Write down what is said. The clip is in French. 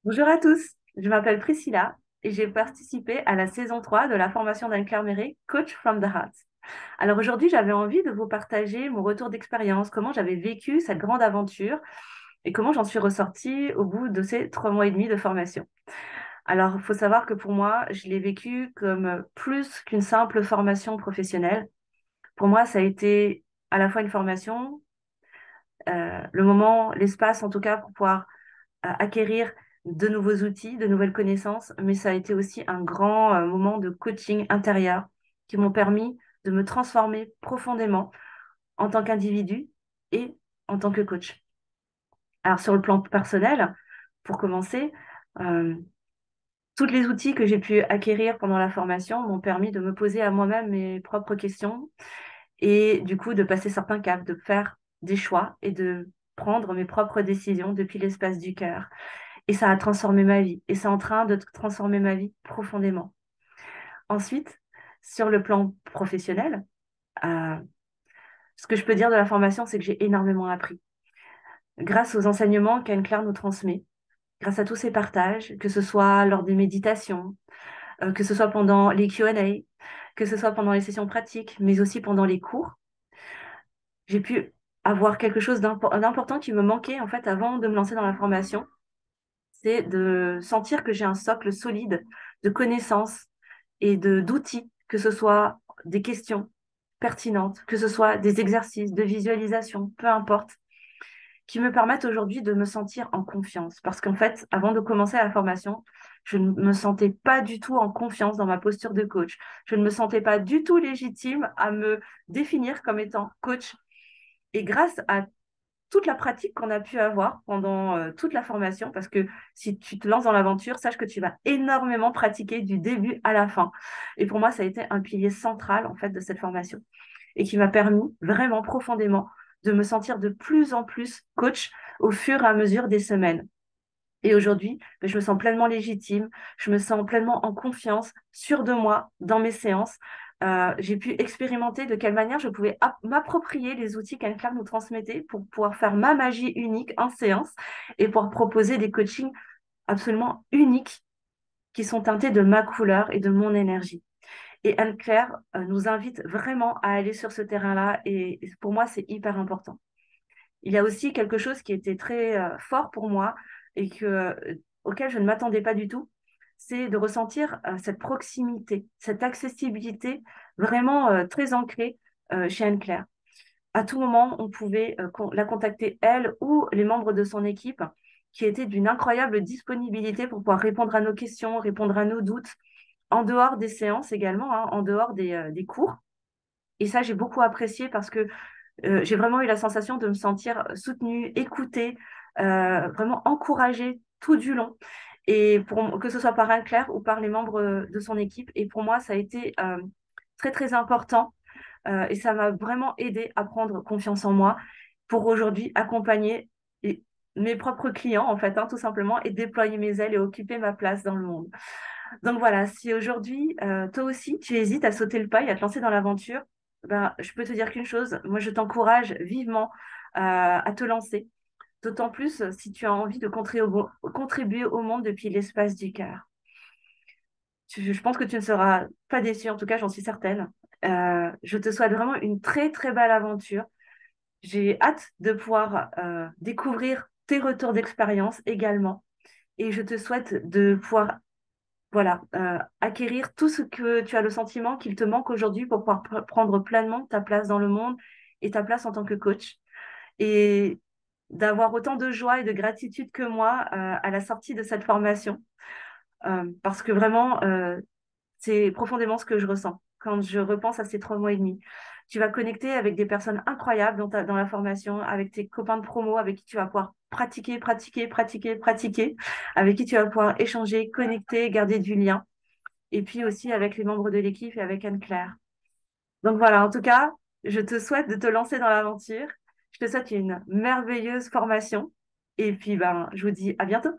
Bonjour à tous, je m'appelle Priscilla et j'ai participé à la saison 3 de la formation d'Anne-Claire Méré, Coach from the Heart. Alors aujourd'hui, j'avais envie de vous partager mon retour d'expérience, comment j'avais vécu cette grande aventure et comment j'en suis ressortie au bout de ces 3 mois et demi de formation. Alors, il faut savoir que pour moi, je l'ai vécu comme plus qu'une simple formation professionnelle. Pour moi, ça a été à la fois une formation, le moment, l'espace en tout cas pour pouvoir acquérir de nouveaux outils, de nouvelles connaissances, mais ça a été aussi un grand moment de coaching intérieur qui m'ont permis de me transformer profondément en tant qu'individu et en tant que coach. Alors sur le plan personnel, pour commencer, euh, tous les outils que j'ai pu acquérir pendant la formation m'ont permis de me poser à moi-même mes propres questions et du coup de passer certains caps, de faire des choix et de prendre mes propres décisions depuis l'espace du cœur. Et ça a transformé ma vie. Et c'est en train de transformer ma vie profondément. Ensuite, sur le plan professionnel, euh, ce que je peux dire de la formation, c'est que j'ai énormément appris. Grâce aux enseignements qu'Anne-Claire nous transmet, grâce à tous ces partages, que ce soit lors des méditations, que ce soit pendant les Q&A, que ce soit pendant les sessions pratiques, mais aussi pendant les cours, j'ai pu avoir quelque chose d'important qui me manquait en fait avant de me lancer dans la formation, c'est de sentir que j'ai un socle solide de connaissances et d'outils, que ce soit des questions pertinentes, que ce soit des exercices de visualisation, peu importe, qui me permettent aujourd'hui de me sentir en confiance. Parce qu'en fait, avant de commencer la formation, je ne me sentais pas du tout en confiance dans ma posture de coach. Je ne me sentais pas du tout légitime à me définir comme étant coach. Et grâce à toute la pratique qu'on a pu avoir pendant toute la formation, parce que si tu te lances dans l'aventure, sache que tu vas énormément pratiquer du début à la fin. Et pour moi, ça a été un pilier central en fait de cette formation et qui m'a permis vraiment profondément de me sentir de plus en plus coach au fur et à mesure des semaines. Et aujourd'hui, ben, je me sens pleinement légitime, je me sens pleinement en confiance, sûre de moi dans mes séances. J'ai pu expérimenter de quelle manière je pouvais m'approprier les outils qu'Anne-Claire nous transmettait pour pouvoir faire ma magie unique en séance et pour proposer des coachings absolument uniques qui sont teintés de ma couleur et de mon énergie. Et Anne-Claire nous invite vraiment à aller sur ce terrain-là et pour moi, c'est hyper important. Il y a aussi quelque chose qui était très fort pour moi et auquel je ne m'attendais pas du tout, c'est de ressentir cette proximité, cette accessibilité vraiment très ancrée chez Anne-Claire. À tout moment, on pouvait la contacter, elle ou les membres de son équipe, qui étaient d'une incroyable disponibilité pour pouvoir répondre à nos questions, répondre à nos doutes, en dehors des séances également, hein, en dehors des cours. Et ça, j'ai beaucoup apprécié parce que j'ai vraiment eu la sensation de me sentir soutenue, écoutée, vraiment encouragée tout du long. Et que ce soit par Anne-Claire ou par les membres de son équipe. Et pour moi, ça a été très, très important. Et ça m'a vraiment aidé à prendre confiance en moi pour aujourd'hui accompagner mes propres clients, en fait, hein, tout simplement, et déployer mes ailes et occuper ma place dans le monde. Donc voilà, si aujourd'hui, toi aussi, tu hésites à sauter le pas et à te lancer dans l'aventure, ben, je peux te dire qu'une chose, moi je t'encourage vivement à te lancer, d'autant plus si tu as envie de contribuer au monde depuis l'espace du cœur. Je pense que tu ne seras pas déçu, en tout cas j'en suis certaine. Je te souhaite vraiment une très très belle aventure. J'ai hâte de pouvoir découvrir tes retours d'expérience également. Et je te souhaite de pouvoir voilà, acquérir tout ce que tu as le sentiment qu'il te manque aujourd'hui pour pouvoir prendre pleinement ta place dans le monde et ta place en tant que coach. Et d'avoir autant de joie et de gratitude que moi à la sortie de cette formation. Parce que vraiment, c'est profondément ce que je ressens quand je repense à ces 3 mois et demi. Tu vas connecter avec des personnes incroyables dans la formation, avec tes copains de promo, avec qui tu vas pouvoir pratiquer, pratiquer, pratiquer, pratiquer, avec qui tu vas pouvoir échanger, connecter, garder du lien. Et puis aussi avec les membres de l'équipe et avec Anne-Claire. Donc voilà, en tout cas, je te souhaite de te lancer dans l'aventure. Je te souhaite une merveilleuse formation. Et puis, ben, je vous dis à bientôt.